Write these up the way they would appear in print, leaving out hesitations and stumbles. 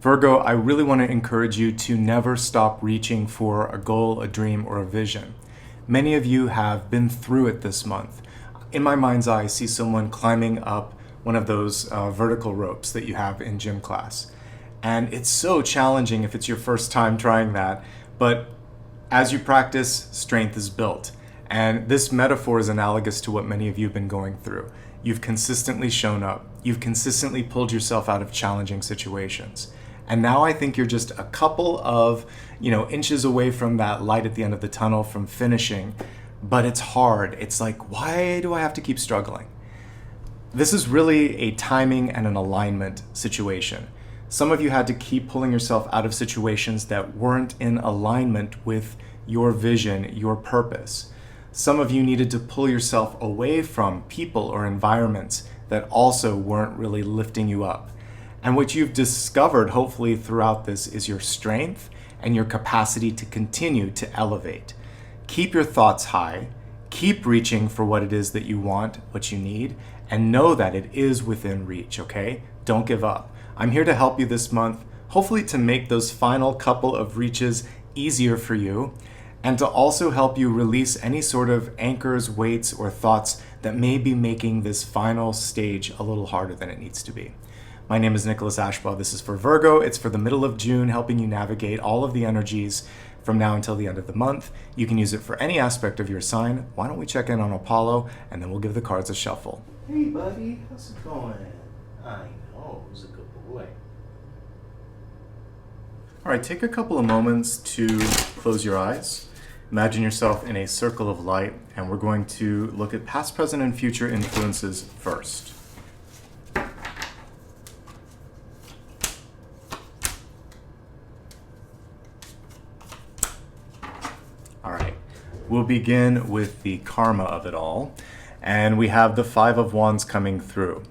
Virgo, I really want to encourage you to never stop reaching for a goal, a dream, or a vision. Many of you have been through it this month. In my mind's eye, I see someone climbing up one of those vertical ropes that you have in gym class. And it's so challenging if it's your first time trying that, but as you practice, strength is built. And this metaphor is analogous to what many of you have been going through. You've consistently shown up. You've consistently pulled yourself out of challenging situations. And now I think you're just a couple of, inches away from that light at the end of the tunnel, from finishing. But it's hard. It's like, why do I have to keep struggling? This is really a timing and an alignment situation. Some of you had to keep pulling yourself out of situations that weren't in alignment with your vision, your purpose. Some of you needed to pull yourself away from people or environments that also weren't really lifting you up. And what you've discovered, hopefully, throughout this is your strength and your capacity to continue to elevate. Keep your thoughts high, keep reaching for what it is that you want, what you need, and know that it is within reach, okay? Don't give up. I'm here to help you this month, hopefully to make those final couple of reaches easier for you, and to also help you release any sort of anchors, weights, or thoughts that may be making this final stage a little harder than it needs to be. My name is Nicholas Ashbaugh. This is for Virgo. It's for the middle of June, helping you navigate all of the energies from now until the end of the month. You can use it for any aspect of your sign. Why don't we check in on Apollo, and then we'll give the cards a shuffle. Hey, buddy. How's it going? I know. Who's a good boy? All right, take a couple of moments to close your eyes. Imagine yourself in a circle of light, and we're going to look at past, present, and future influences first. All right, we'll begin with the karma of it all, and we have the Five of Wands coming through.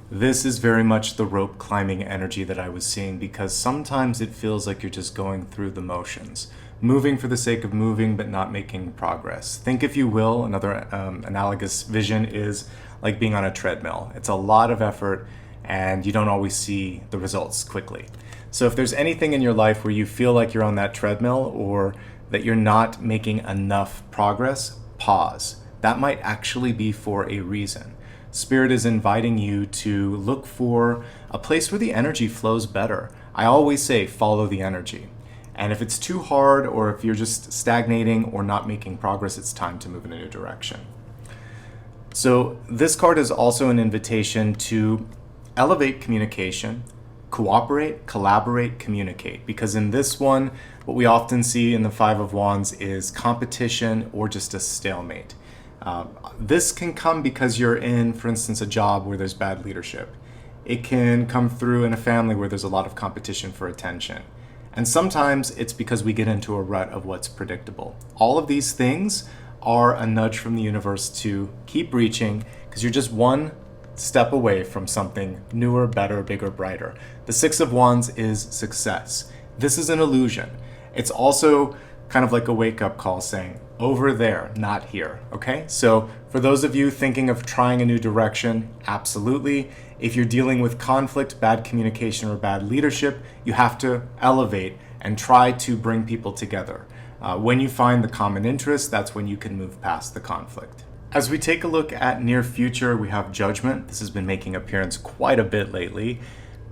This is very much the rope climbing energy that I was seeing, because sometimes it feels like you're just going through the motions, moving for the sake of moving but not making progress. Think, if you will, another analogous vision is like being on a treadmill. It's a lot of effort and you don't always see the results quickly. So if there's anything in your life where you feel like you're on that treadmill or that you're not making enough progress, pause. That might actually be for a reason. Spirit is inviting you to look for a place where the energy flows better. I always say follow the energy. And if it's too hard, or if you're just stagnating or not making progress, it's time to move in a new direction. So this card is also an invitation to elevate communication, cooperate, collaborate, communicate. Because in this one, what we often see in the Five of Wands is competition or just a stalemate. This can come because you're in, for instance, a job where there's bad leadership. It can come through in a family where there's a lot of competition for attention. And sometimes it's because we get into a rut of what's predictable. All of these things are a nudge from the universe to keep reaching, because you're just one step away from something newer, better, bigger, brighter. The Six of Wands is success. This is an illusion. It's also kind of like a wake-up call saying, over there, not here, okay? So for those of you thinking of trying a new direction, absolutely. If you're dealing with conflict, bad communication, or bad leadership, you have to elevate and try to bring people together. When you find the common interest, that's when you can move past the conflict. As we take a look at near future, we have Judgment. This has been making appearance quite a bit lately.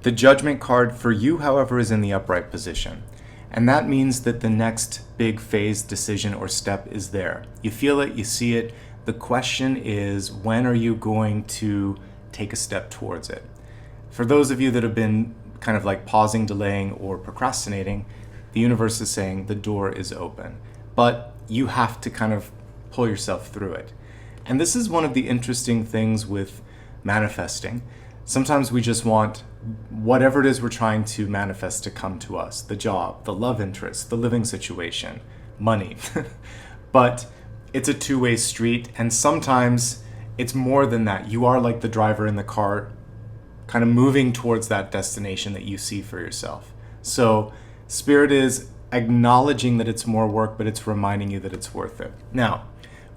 The Judgment card for you, however, is in the upright position. And that means that the next big phase, decision, or step is there. You feel it, you see it. The question is, when are you going to take a step towards it? For those of you that have been kind of like pausing, delaying, or procrastinating, the universe is saying the door is open. But you have to kind of pull yourself through it. And this is one of the interesting things with manifesting. Sometimes we just want whatever it is we're trying to manifest to come to us. The job, the love interest, the living situation, money. But it's a two-way street, and sometimes it's more than that. You are like the driver in the car, kind of moving towards that destination that you see for yourself. So Spirit is acknowledging that it's more work, but it's reminding you that it's worth it. Now,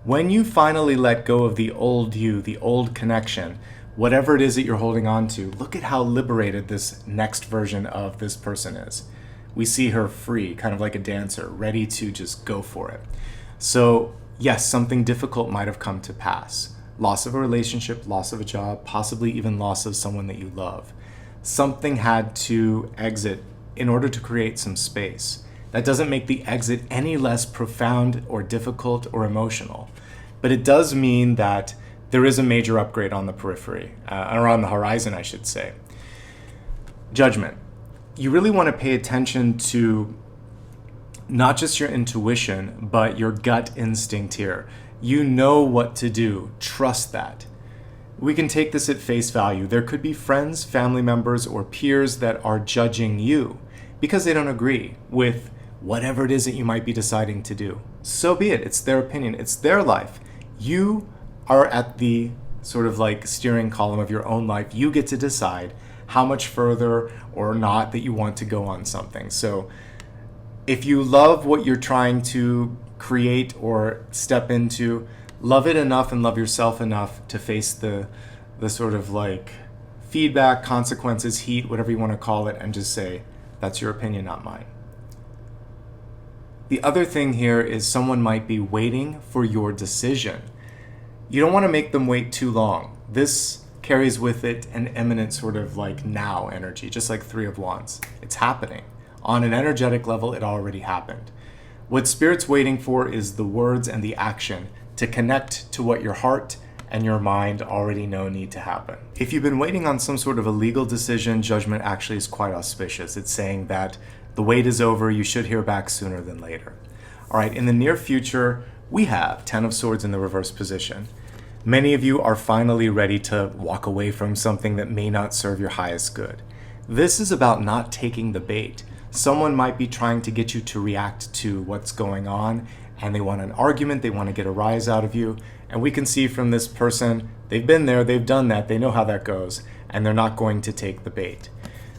when you finally let go of the old you, the old connection, whatever it is that you're holding on to, look at how liberated this next version of this person is. We see her free, kind of like a dancer, ready to just go for it. So yes, something difficult might have come to pass. Loss of a relationship, loss of a job, possibly even loss of someone that you love. Something had to exit in order to create some space. That doesn't make the exit any less profound or difficult or emotional, but it does mean that there is a major upgrade on the periphery, or on the horizon, I should say. Judgment. You really want to pay attention to not just your intuition, but your gut instinct here. You know what to do. Trust that. We can take this at face value. There could be friends, family members, or peers that are judging you because they don't agree with whatever it is that you might be deciding to do. So be it. It's their opinion. It's their life. You are at the sort of like steering column of your own life. You get to decide how much further or not that you want to go on something. So if you love what you're trying to create or step into, love it enough and love yourself enough to face the sort of like feedback, consequences, heat, whatever you want to call it, and just say, that's your opinion, not mine. The other thing here is someone might be waiting for your decision. You don't want to make them wait too long. This carries with it an imminent sort of like now energy, just like Three of Wands. It's happening. On an energetic level, it already happened. What Spirit's waiting for is the words and the action to connect to what your heart and your mind already know need to happen. If you've been waiting on some sort of a legal decision, Judgment actually is quite auspicious. It's saying that the wait is over, you should hear back sooner than later. All right, in the near future, we have Ten of Swords in the reverse position. Many of you are finally ready to walk away from something that may not serve your highest good. This is about not taking the bait. Someone might be trying to get you to react to what's going on, and they want an argument, they want to get a rise out of you. And we can see from this person, they've been there, they've done that, they know how that goes, and they're not going to take the bait.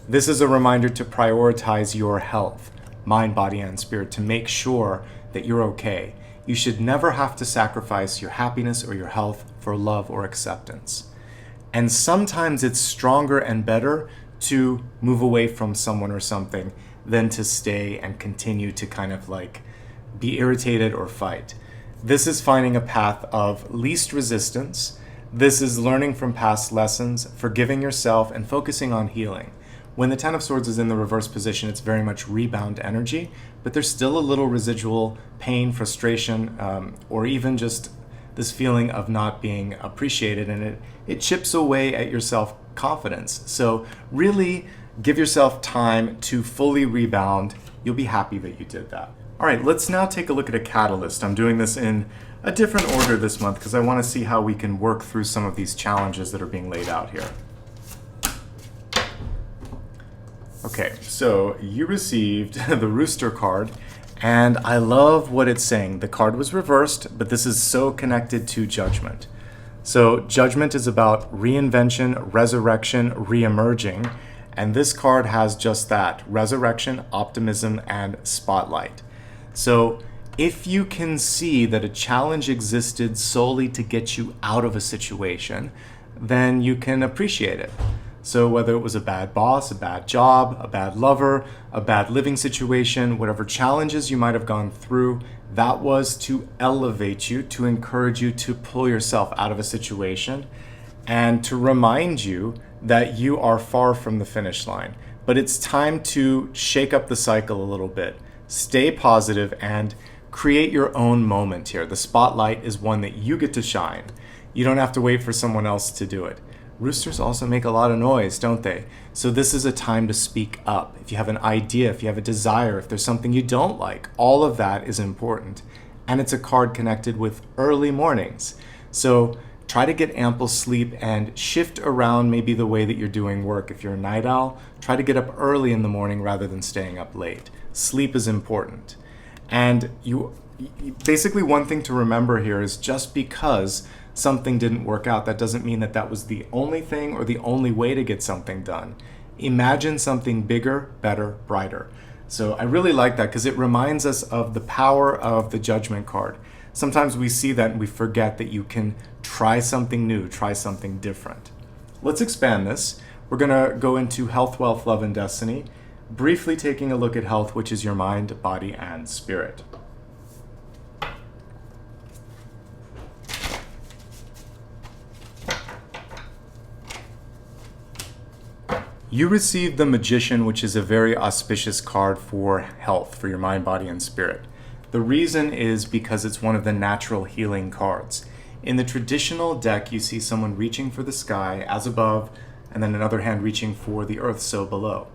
This is a reminder to prioritize your health, mind, body, and spirit, to make sure that you're okay. You should never have to sacrifice your happiness or your health for love or acceptance. And sometimes it's stronger and better to move away from someone or something than to stay and continue to kind of like be irritated or fight. This is finding a path of least resistance. This is learning from past lessons, forgiving yourself, and focusing on healing. When the Ten of Swords is in the reverse position, it's very much rebound energy, but there's still a little residual pain, frustration, or even just this feeling of not being appreciated, and it chips away at your self-confidence. So really give yourself time to fully rebound. You'll be happy that you did that. All right, let's now take a look at a catalyst. I'm doing this in a different order this month because I want to see how we can work through some of these challenges that are being laid out here. Okay, so you received the Rooster card, and I love what it's saying. The card was reversed, but this is so connected to Judgment. So Judgment is about reinvention, resurrection, re-emerging, and this card has just that: resurrection, optimism, and spotlight. So if you can see that a challenge existed solely to get you out of a situation, then you can appreciate it. So whether it was a bad boss, a bad job, a bad lover, a bad living situation, whatever challenges you might have gone through, that was to elevate you, to encourage you to pull yourself out of a situation, and to remind you that you are far from the finish line. But it's time to shake up the cycle a little bit. Stay positive and create your own moment here. The spotlight is one that you get to shine. You don't have to wait for someone else to do it. Roosters also make a lot of noise, don't they? So this is a time to speak up. If you have an idea, if you have a desire, if there's something you don't like, all of that is important. And it's a card connected with early mornings. So try to get ample sleep and shift around maybe the way that you're doing work. If you're a night owl, try to get up early in the morning rather than staying up late. Sleep is important. And basically one thing to remember here is just because something didn't work out, that doesn't mean that that was the only thing or the only way to get something done. Imagine something bigger, better, brighter. So I really like that because it reminds us of the power of the Judgment card. Sometimes we see that and we forget that you can try something new, try something different. Let's expand this. We're going to go into health, wealth, love, and destiny, briefly taking a look at health, which is your mind, body, and spirit. You received the Magician, which is a very auspicious card for health, for your mind, body, and spirit. The reason is because it's one of the natural healing cards. In the traditional deck, you see someone reaching for the sky as above, and then another hand reaching for the earth so below.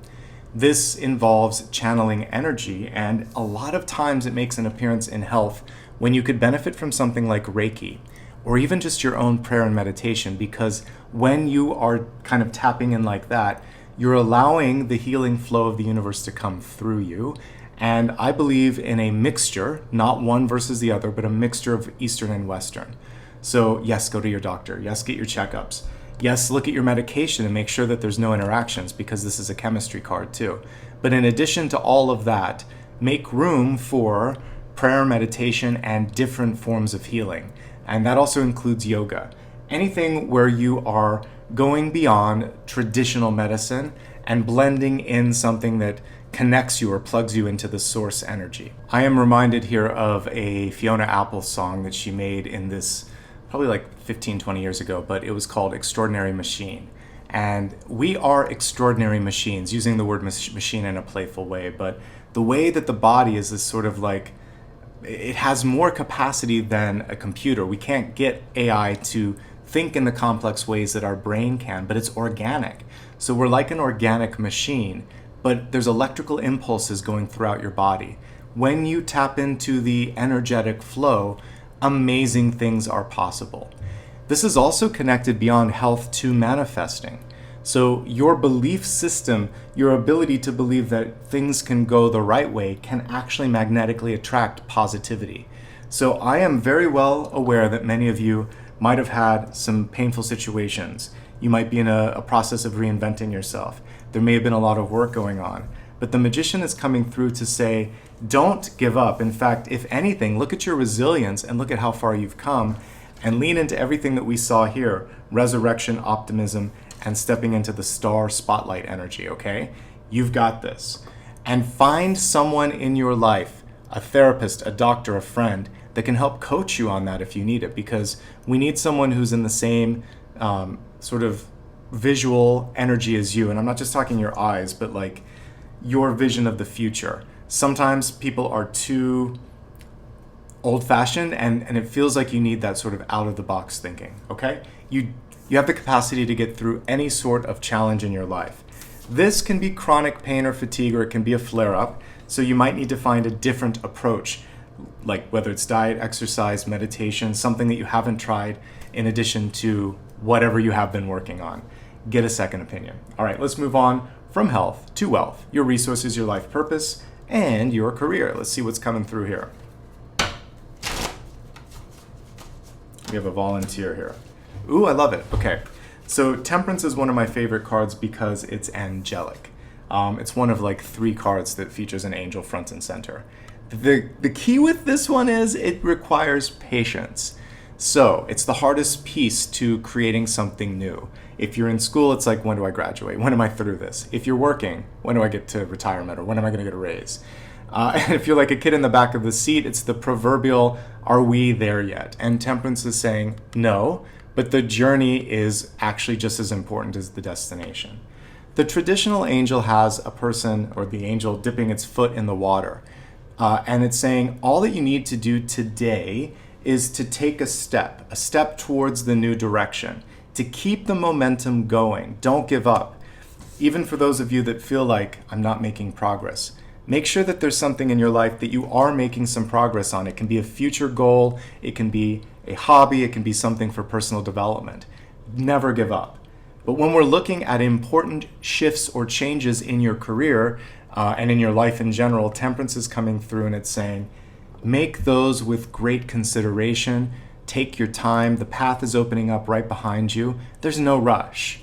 This involves channeling energy, and a lot of times it makes an appearance in health when you could benefit from something like Reiki, or even just your own prayer and meditation, because when you are kind of tapping in like that, you're allowing the healing flow of the universe to come through you. And I believe in a mixture, not one versus the other, but a mixture of Eastern and Western. So yes, go to your doctor. Yes, get your checkups. Yes, look at your medication and make sure that there's no interactions, because this is a chemistry card too. But in addition to all of that, make room for prayer, meditation, and different forms of healing. And that also includes yoga. Anything where you are going beyond traditional medicine and blending in something that connects you or plugs you into the source energy. I am reminded here of a Fiona Apple song that she made in this probably like 15, 20 years ago, but it was called Extraordinary Machine. And we are extraordinary machines, using the word machine in a playful way, but the way that the body is this sort of like, it has more capacity than a computer. We can't get AI to think in the complex ways that our brain can, but it's organic. So we're like an organic machine, but there's electrical impulses going throughout your body. When you tap into the energetic flow, amazing things are possible. This is also connected beyond health to manifesting. So your belief system, your ability to believe that things can go the right way, can actually magnetically attract positivity. So I am very well aware that many of you might have had some painful situations. You might be in a process of reinventing yourself. There may have been a lot of work going on. But the Magician is coming through to say, don't give up. In fact, if anything, look at your resilience and look at how far you've come, and lean into everything that we saw here: resurrection, optimism, and stepping into the star spotlight energy, okay? You've got this. And find someone in your life, a therapist, a doctor, a friend, that can help coach you on that if you need it, because we need someone who's in the same sort of visual energy as you. And I'm not just talking your eyes, but like your vision of the future. Sometimes people are too old-fashioned, and it feels like you need that sort of out-of-the-box thinking, okay? You have the capacity to get through any sort of challenge in your life. This can be chronic pain or fatigue, or it can be a flare-up, so you might need to find a different approach, like whether it's diet, exercise, meditation, something that you haven't tried in addition to whatever you have been working on. Get a second opinion. All right, let's move on from health to wealth, your resources, your life purpose, and your career. Let's see what's coming through here. We have a volunteer here. Ooh, I love it. Okay, so Temperance is one of my favorite cards because it's angelic. It's one of like 3 cards that features an angel front and center. The key with this one is it requires patience. So it's the hardest piece to creating something new. If you're in school, it's like, when do I graduate? When am I through this? If you're working, when do I get to retirement? Or when am I going to get a raise? And if you're like a kid in the back of the seat, it's the proverbial, are we there yet? And Temperance is saying, no, but the journey is actually just as important as the destination. The traditional angel has a person, or the angel, dipping its foot in the water. And it's saying all that you need to do today is to take a step towards the new direction, to keep the momentum going. Don't give up. Even for those of you that feel like, I'm not making progress, make sure that there's something in your life that you are making some progress on. It can be a future goal, it can be a hobby, it can be something for personal development. Never give up. But when we're looking at important shifts or changes in your career, and in your life in general, Temperance is coming through and it's saying, make those with great consideration. Take your time. The path is opening up right behind you. There's no rush.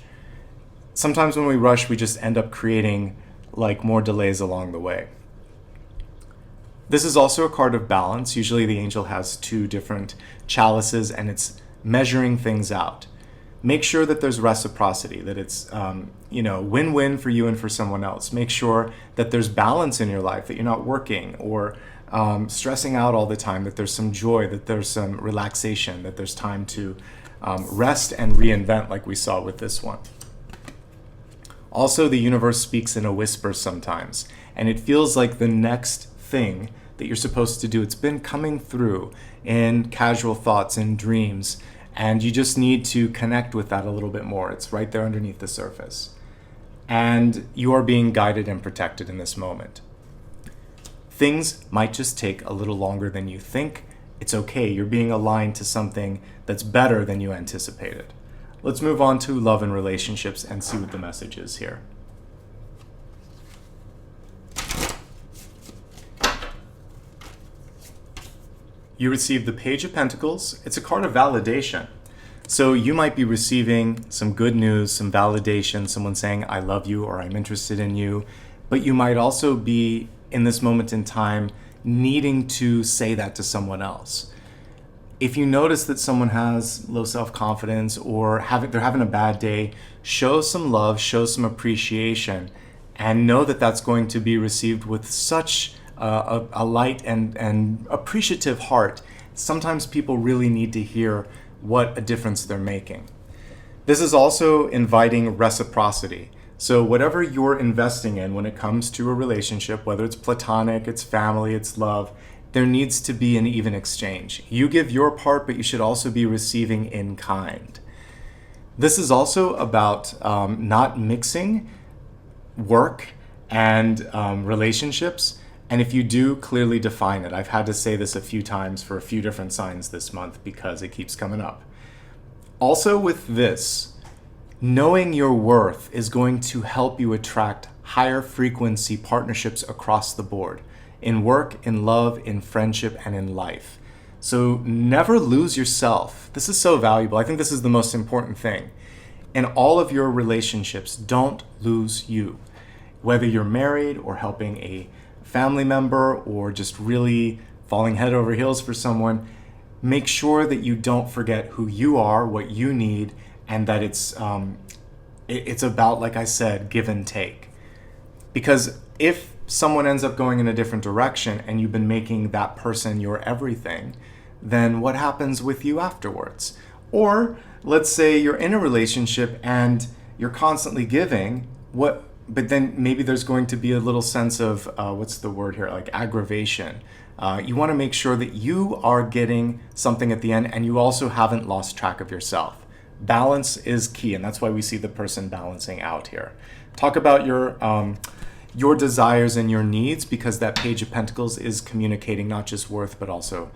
Sometimes when we rush, we just end up creating like more delays along the way. This is also a card of balance. Usually the angel has 2 different chalices and it's measuring things out. make sure that there's reciprocity, that it's win-win for you and for someone else. Make sure that there's balance in your life, that you're not working or stressing out all the time, that there's some joy, that there's some relaxation, that there's time to rest and reinvent, like we saw with this one. Also, the universe speaks in a whisper sometimes, and it feels like the next thing that you're supposed to do. It's been coming through in casual thoughts and dreams, and you just need to connect with that a little bit more. It's right there underneath the surface. And you are being guided and protected in this moment. Things might just take a little longer than you think. It's okay. You're being aligned to something that's better than you anticipated. Let's move on to love and relationships and see what the message is here. You receive the Page of Pentacles. It's a card of validation. So you might be receiving some good news, some validation, someone saying, I love you or I'm interested in you. But you might also be, in this moment in time, needing to say that to someone else. If you notice that someone has low self-confidence or they're having a bad day, show some love, show some appreciation, and know that that's going to be received with such a light and appreciative heart. Sometimes people really need to hear what a difference they're making. This is also inviting reciprocity. So whatever you're investing in when it comes to a relationship, whether it's platonic, it's family, it's love, there needs to be an even exchange. You give your part, but you should also be receiving in kind. This is also about not mixing work and relationships. And if you do, clearly define it. I've had to say this a few times for a few different signs this month because it keeps coming up. Also with this, knowing your worth is going to help you attract higher frequency partnerships across the board, in work, in love, in friendship, and in life. So never lose yourself. This is so valuable. I think this is the most important thing. In all of your relationships, don't lose you. Whether you're married or helping a family member or just really falling head over heels for someone, make sure that you don't forget who you are, what you need, and that it's about, like I said, give and take. Because if someone ends up going in a different direction and you've been making that person your everything, then what happens with you afterwards? Or let's say you're in a relationship and you're constantly giving, but then maybe there's going to be a little sense of, what's the word here, like aggravation. You want to make sure that you are getting something at the end and you also haven't lost track of yourself. Balance is key, and that's why we see the person balancing out here. Talk about your desires and your needs, because that Page of Pentacles is communicating not just worth, but also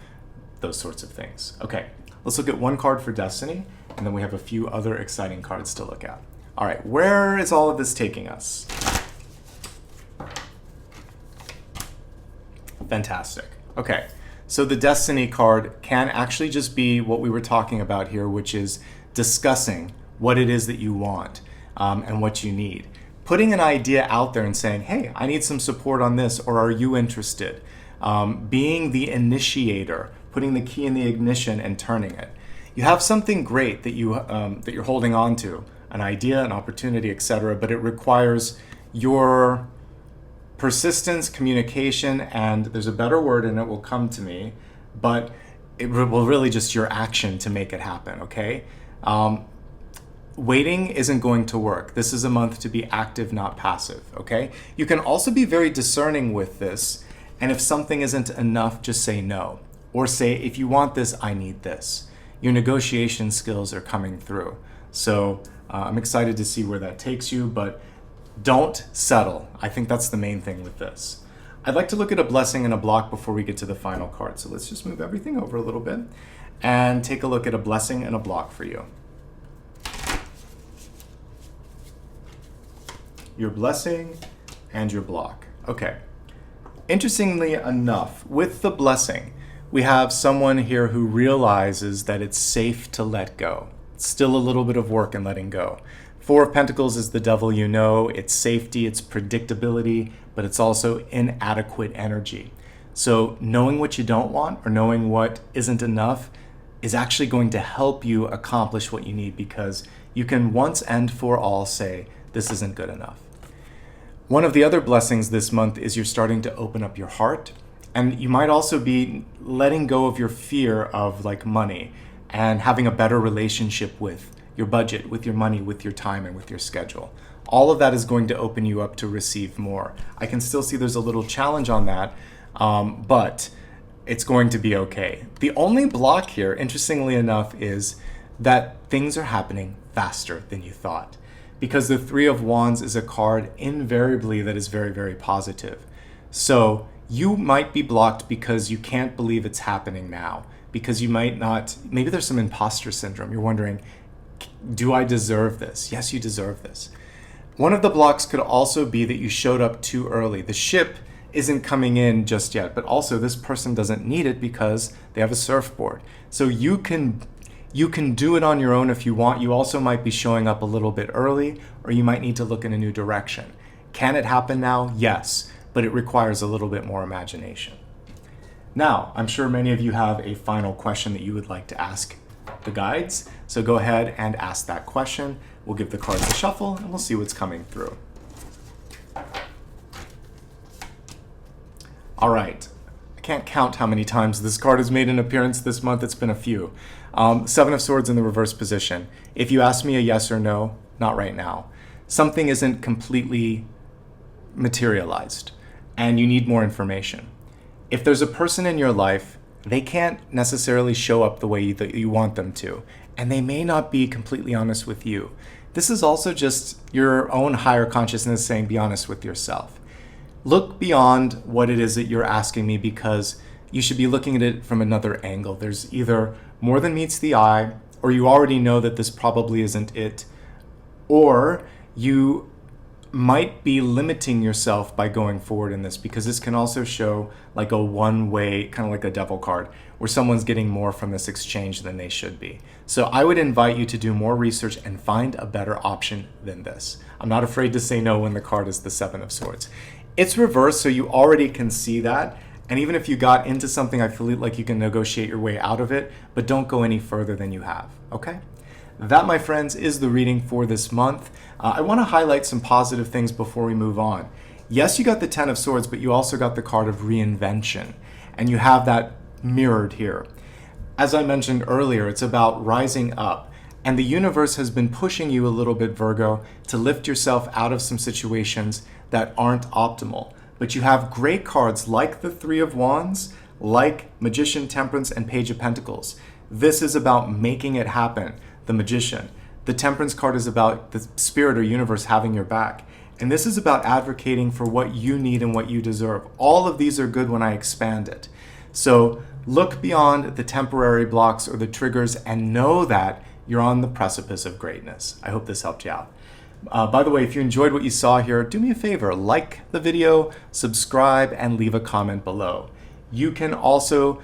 those sorts of things. Okay, let's look at one card for Destiny, and then we have a few other exciting cards to look at. All right, where is all of this taking us? Fantastic. Okay, so the Destiny card can actually just be what we were talking about here, which is discussing what it is that you want and what you need. Putting an idea out there and saying, hey, I need some support on this, or are you interested? Being the initiator, putting the key in the ignition and turning it. You have something great that you're holding on to, an idea, an opportunity, etc., but it requires your persistence, communication, and there's a better word and it will come to me, but it will really just your action to make it happen, okay? Waiting isn't going to work. This is a month to be active, not passive, okay? You can also be very discerning with this, and if something isn't enough, just say no. Or say, if you want this, I need this. Your negotiation skills are coming through. So I'm excited to see where that takes you, but don't settle. I think that's the main thing with this. I'd like to look at a blessing and a block before we get to the final card. So let's just move everything over a little bit and take a look at a blessing and a block for you. Your blessing and your block. Okay. Interestingly enough, with the blessing, we have someone here who realizes that it's safe to let go. It's still a little bit of work in letting go. Four of Pentacles is the devil you know. It's safety, it's predictability, but it's also inadequate energy. So knowing what you don't want or knowing what isn't enough is actually going to help you accomplish what you need, because you can once and for all say, this isn't good enough. One of the other blessings this month is you're starting to open up your heart, and you might also be letting go of your fear of like money and having a better relationship with your budget, with your money, with your time, and with your schedule. All of that is going to open you up to receive more. I can still see there's a little challenge on that, but it's going to be okay. The only block here, interestingly enough, is that things are happening faster than you thought. Because the Three of Wands is a card invariably that is very, very positive. So you might be blocked because you can't believe it's happening now. Because you might not, maybe there's some imposter syndrome. You're wondering, do I deserve this? Yes, you deserve this. One of the blocks could also be that you showed up too early. The ship isn't coming in just yet, but also this person doesn't need it because they have a surfboard. So you can do it on your own if you want. You also might be showing up a little bit early, or you might need to look in a new direction. Can it happen now? Yes, but it requires a little bit more imagination. Now, I'm sure many of you have a final question that you would like to ask the guides, so go ahead and ask that question. We'll give the cards a shuffle, and we'll see what's coming through. All right. I can't count how many times this card has made an appearance this month. It's been a few. Seven of Swords in the reverse position. If you ask me a yes or no, not right now. Something isn't completely materialized, and you need more information. If there's a person in your life, they can't necessarily show up the way that you want them to, and they may not be completely honest with you. This is also just your own higher consciousness saying, be honest with yourself. Look beyond what it is that you're asking me, because you should be looking at it from another angle. There's either more than meets the eye, or you already know that this probably isn't it, or you might be limiting yourself by going forward in this, because this can also show like a one-way, kind of like a devil card, where someone's getting more from this exchange than they should be. So I would invite you to do more research and find a better option than this. I'm not afraid to say no when the card is the Seven of Swords. It's reversed, so you already can see that. And even if you got into something, I feel like you can negotiate your way out of it, but don't go any further than you have, okay? That, my friends, is the reading for this month. I want to highlight some positive things before we move on. Yes, you got the Ten of Swords, but you also got the card of reinvention, and you have that mirrored here. As I mentioned earlier, it's about rising up, and the universe has been pushing you a little bit, Virgo, to lift yourself out of some situations that aren't optimal. But you have great cards like the Three of Wands, like Magician, Temperance, and Page of Pentacles. This is about making it happen. The Magician. The Temperance card is about the spirit or universe having your back. And this is about advocating for what you need and what you deserve. All of these are good when I expand it. So look beyond the temporary blocks or the triggers and know that you're on the precipice of greatness. I hope this helped you out. By the way, if you enjoyed what you saw here, do me a favor, like the video, subscribe, and leave a comment below. You can also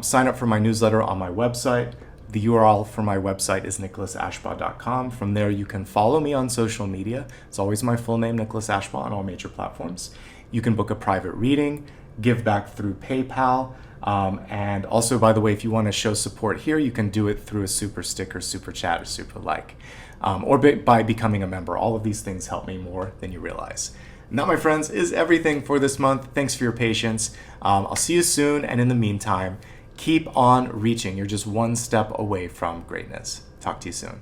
sign up for my newsletter on my website. The URL for my website is nicholasashbaugh.com. From there, you can follow me on social media. It's always my full name, Nicholas Ashbaugh, on all major platforms. You can book a private reading, give back through PayPal, and also, by the way, if you want to show support here, you can do it through a super sticker, super chat, or super like, or by becoming a member. All of these things help me more than you realize. And that, my friends, is everything for this month. Thanks for your patience. I'll see you soon, and in the meantime, keep on reaching. You're just one step away from greatness. Talk to you soon.